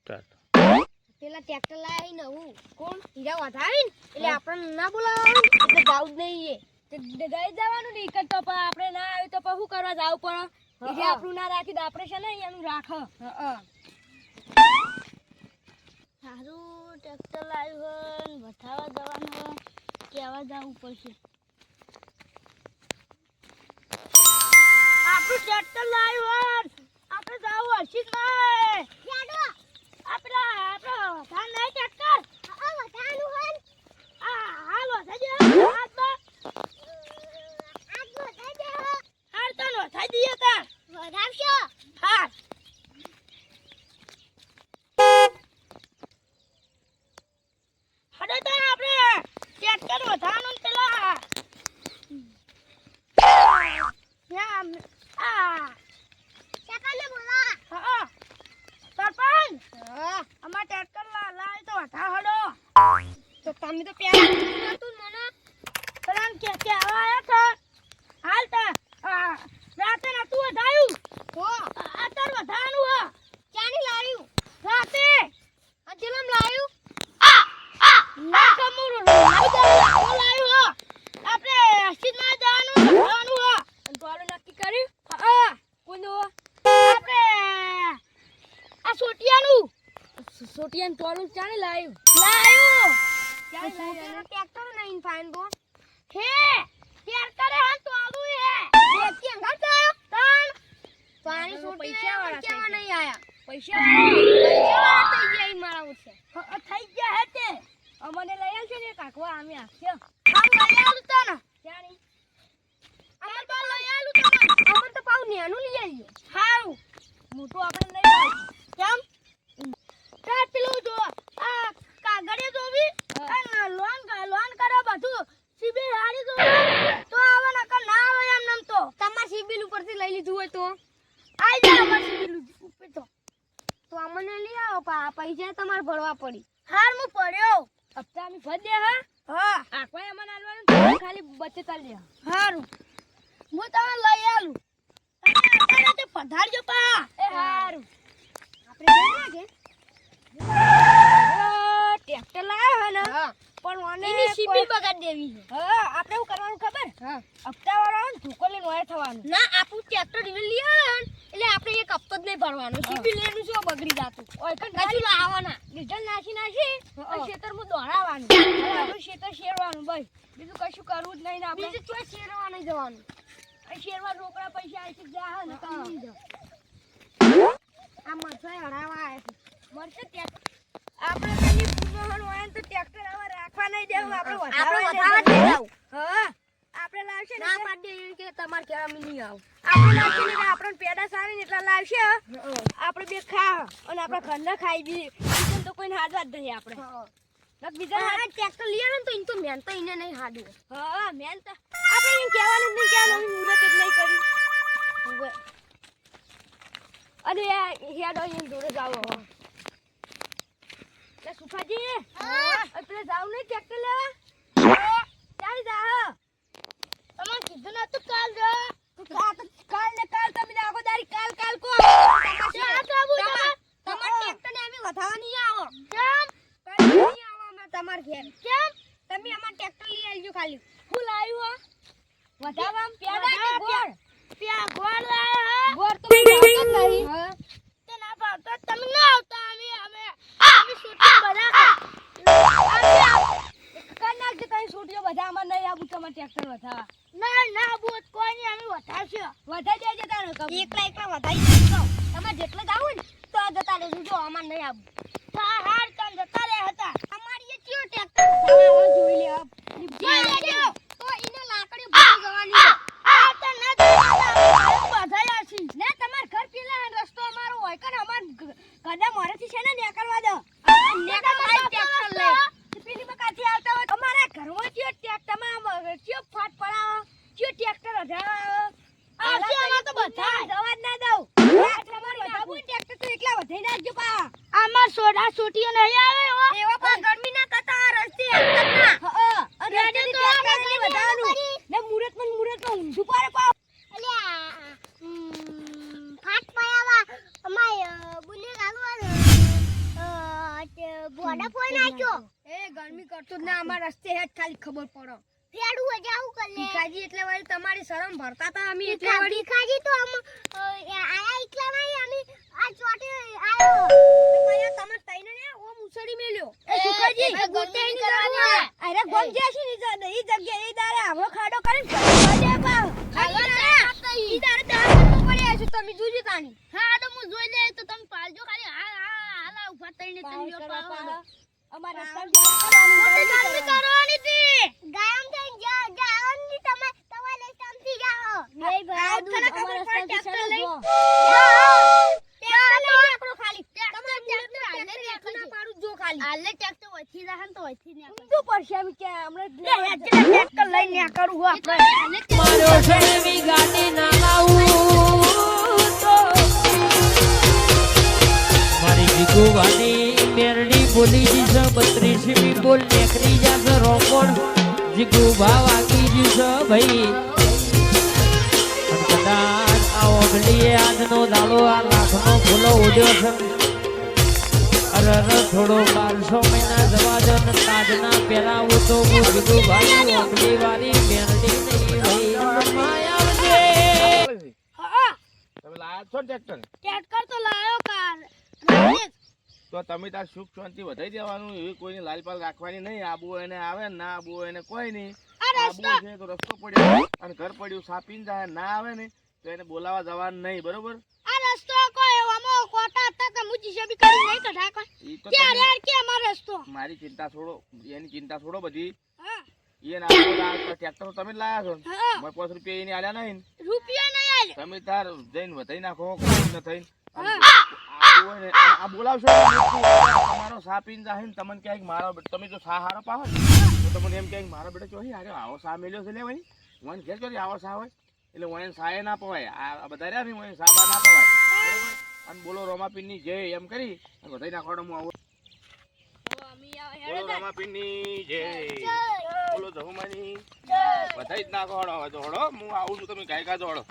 Start પેલા tractor લાયા ને હું કોણ હીરા વધાવી ને એટલે આપણને ના બોલાવવાનું એટલે જાવું જ નહીં એ ગઈ જવાનું ને ઈકટ તો પણ આપણે ના આવ્યું તો પણ શું કરવા જાવ પડે એટલે આપણું ના રાખી દે આપણે છે ને એનું રાખ સારું ટ્રેક્ટર લાવ્યું હોય વધાવા જવાનું હોય કેવા જવું પડશે આપણું ટ્રેક્ટર લાવ્યું આપણે જાવું હર્ષિત ભાઈ આપણા આપણો ધાન નહીં ટ્રેક્ટર વધારનું હોય હાલ વધાઈ દે હાલ તો વધાઈ દઈએ તાર વધાવશો હા હડો તો આપણે ટ્રેક્ટર વધારવાનું ને પેલા સેકન્ડ બોલા હા સરપંચ અમાર ટ્રેક્ટર લાય તો વધાર હડો તો તમે તો પ્યાર નતું મને પેલા કે આયા તો હાલ તો રાતે નતું વધાયું હો અત્યારે વધારવાનું હો ક્યાંની લાવ્યું રાતે આ જેલમ લાવ્યું ના કમુર લાવ્યું હો આપણે હસીદમાં જવાનું ભરવાનું હો અને તોલું નક્કી કર્યું હા કોનું આપણે આ સોટિયાનું તોલું ચાને લાવ્યું ટ્રેક્ટર નહીં ફાઈન તો હે ટ્રેક્ટર હે તોલું હે દેખી અંગા ચાયો તાન પાણી સોટી પૈસાવાળા કેવા નહીં આયા પૈસા પૈસાવાળા થઈ ગયા ઈ મારા ઉઠે થઈ ગયા હે તે અમને લઈ આવશે ને કાકવા અમે આપશે આમ લઈ આલું તને ક્યાંની અમર તો લઈ આલું તને અમર તો પાઉ નેનું લઈ આવ્યો હારું મોટું આપણે લઈ આવ કેમ તાર પેલું જો આ કાગળે જોવી અને લોન કરે બધું સીબી હારી જોવી તો આવા નકર ના આવે એમ નમ તો તમાર સિબિલ ઉપરથી લઈ લીધું હોય તો આઈ જાય અમાર સીબી ઉપર તો અમને લઈ આવો પૈસા તમારે ભરવા પડી હાર હું પડ્યો હપ્તા અમે ભર દે હા આખવાય અમને આલવાનું ખાલી બચત આલ દે હારું હું તમને લઈ આલું અત્યારે તે પધારજો પા એ હારું આપણે જઈએ કે ટ્રેક્ટર લાવ્યો હે ને હા પણ મને એની સિબિલ બગાડ દેવી છે હા આપણે શું કરવાનું ખબર હા હપ્તા વાળા ધોકો લઈને ઓય થવાનું ના આપણું ટ્રેક્ટર લઈ આવ્યા એટલે આપણે એક હપ્તો જ નહીં ભરવાનો સિબિલ એનું શું બગડી જાતું ઓય કન કશું લાવવાના ડીઝલ નાખી ખેતરમાં દોડાવવાનું આપણું ખેતર શેરવાનું બસ બીજું કશું કરવું જ નહીં ને આપણે બીજું ચોય શેરવા નહીં જવાનું શેરવા રોકડા પૈસા આવી જા હે ને તમે લઈ જાઓ આ મરચાઈ હરાવા આવ્યા છે મળશે ટ્રેક્ટર આપણે પેલી પૂનોહન હોય ને તો ટ્રેક્ટર હવે રાખવા નહીં દેવું આપણે વધારવા નહીં જાવું હા આપણે લાવશે ને ના પાડી દે કે તમારે કેવા નહીં આવ આપણે લાવશે ને આપણને પેડા સારી ને એટલા લાવશે આપણે બે ખા અને આપણે ઘરના ખાઈ બી બીજું તો કોઈને હાજર જ નહીં આપણે નક બીજા આ ટ્રેક્ટર લઈ આવે ને તો ઇન તો મેન તો ઇને નહીં હાડું હા મેન તો આપણે એમ કહેવાનું જ નહીં કે આ મુહૂર્ત જ નહીં કરી અને હેડો એમ જોડે જાવ લે સુખાજી એટલે જાવ નહીં ટ્રેક્ટર લેવા ચાલી જા તમે કીધું ના તું કાલ જો કાલ ને કાલ તમે આખો દારી કાલ કાલ કો તમાર ટ્રેક્ટર ને અમે વધાવા નહીં આવો કેમ નહીં આવો અમે તમાર ઘેર કેમ તમે અમાર ટ્રેક્ટર લઈ આવજો ખાલી હું લાવ્યો વધાવામ પેડા કે ગોળ ગોળ લાયા ગોળ તો નહીં હા તે ના ભાવતો તમે ના આવતા અમે શૂટિંગ બધા કર નાખજો તમે શૂટિંગ બધા અમાર નહીં આવું તમાર ટ્રેક્ટર વધાવા ના બોત કોઈ નહીં અમે વધારશે વધાઈ દેજે તારો એકલા વધાઈ દીધો તમે જેટલે જાવ ને તો આ જતા રહેજો જો અમાર નહીં આવું હાર તન જતા રે હતા અમારી એ ચિયો ટ્રેક્ટર વધાવા જોઈ લે આપ તો ઇને લાકડી ભૂલી જવાની આ તો ના બધાયા છે ને તમાર ઘર પેલા રસ્તો અમારો હોય કે અમાર ગડા મોરેથી છે ને નીકળવા દો ટ્રેક્ટર લઈ પેલી બકાથી આવતા હોય અમારા ઘરમાં જે ટ્રેક્ટરમાં જે ફાટ પડાવો જે ટ્રેક્ટર હજાવો આવશે આમાં તો બધા જવા જ ના દઉં તમારી વધાવું ટ્રેક્ટર તો એકલા વધાઈ નાખજો પા આમાં સોડા સોટીઓ નહીં આવે એવા પણ ગરમી ના કરતા રસ્તે ના અને રેડી તો આપણે વધારવાનું ને મુરતમાં ઊંધું પાડે પા ફાટ પડાવા અમાય બુને લાગવા મોઢા ફોઈ નાખ્યો એ ગરમી કરતો જ ના અમાર રસ્તે હેડ ખાલી ખબર પડો ફેડું જાવું કર લે ભીખાજી એટલે વળી તમારી શરમ ભરતા તા અમે એટલે વળી ભીખાજી તો આયા એકલા નહીં અમે આ ચોટે આયો તો કયા તમે તઈને ને ઓ મુસડી મેલ્યો એ સુખાજી ગુતે ની કરવાની અરે ગોમ જેસી ની ઈ જગ્યા ઈ દારે આવડો ખાડો કરીને ખાડે પાવ ઈ દારે દાર પડ્યા છો તમે જોજો તાણી હા તો હું જોઈ લે તો તમે પાલજો ખાલી હાલા ઉભા તઈને તમે જો પાવ અમાર ગરમી કરવાની હતી ગાયમ થઈને જાવાની તમે લે શાંતિ જાઓ નહીં ભાઈ તને ખબર પડે ટ્રેક્ટર લઈ ટ્રેક્ટર ખાલી ટ્રેક્ટર હાલે ટ્રેક્ટર પાડું જો ખાલી હાલે ટ્રેક્ટર વથી જાહન તો વથી ને ઊંધું પડશે અમે કે હમણે ટ્રેક્ટર લઈને આ કરું હું આપણે મારો શેવી ગાડી ના લાવું તો મારી જીગુવાની મેરડી બોલી દીસ 32મી બોલ નેકરી જાસ રોકોડ જીગુ ભાવ આકી દીસ ભાઈ કદાચ આ ઓગલીએ આજનો દાડો આ લાખનો ફૂલો ઉડ્યો છે અરર થોડો 1200 મહિના જવા દો ને તાજના પહેરાવું તો હું જીગુ ભાઈ ઓગલી વાળી મેરડી નહીં ભાઈ માયાવજે હા તમે લાયા છો ને ટ્રેક્ટર ટ્રેક્ટર તો લાયો કાર તો તમે તાર સુખ શાંતિ વધાઈ દેવાનું એવી કોઈની લાલપાલ રાખવાની નહીં આબુ એને આવે ને ના આબુ એને કોઈ નહીં આબુ છે તો રસ્તો પડ્યો અને ઘર પડ્યું સાપીને જાય ના આવે ને તો એને બોલાવા જવાનું નહીં બરોબર આ રસ્તો કોઈ એવામાં કોટા હતા કે મુજી શેબી કરી નહીં કઢા કોઈ ઈ તો કે તમે યાર કે અમાર રસ્તો મારી ચિંતા છોડો એની ચિંતા છોડો બધી હા એ ના ટ્રેક્ટર તમે જ લાયા છો ને હા મને 5 રૂપિયા એને આલ્યા નહીં ને. રૂપિયા નહીં આલ્યો તમે તાર જઈને વધાઈ નાખો કોઈ ન થઈને આબુ એને આ બોલાવશો તમારો સાપીને જાય ને તમને ક્યાંક મારો તમે જો સા હારો પાવો ને તો તમને એમ ક્યાંક મારો બેટો ચોહી અરે આવો સા મેલ્યો છે લે ભાઈ મને ઘેર ચોરી આવો સા હોય એટલે વણે સાએ ના પવાય આ બધા રહ્યા ને વણે સાબા ના પવાય બરોબર અને બોલો રોમાપીનની જય એમ કરી અને વધાઈ નાખવાનો હું આવો બોલો રોમાપીનની જય બોલો જહુમાની વધાઈ જ નાખવાનો હવે તો હળો હું આવું છું તમે ગાયકા જોડો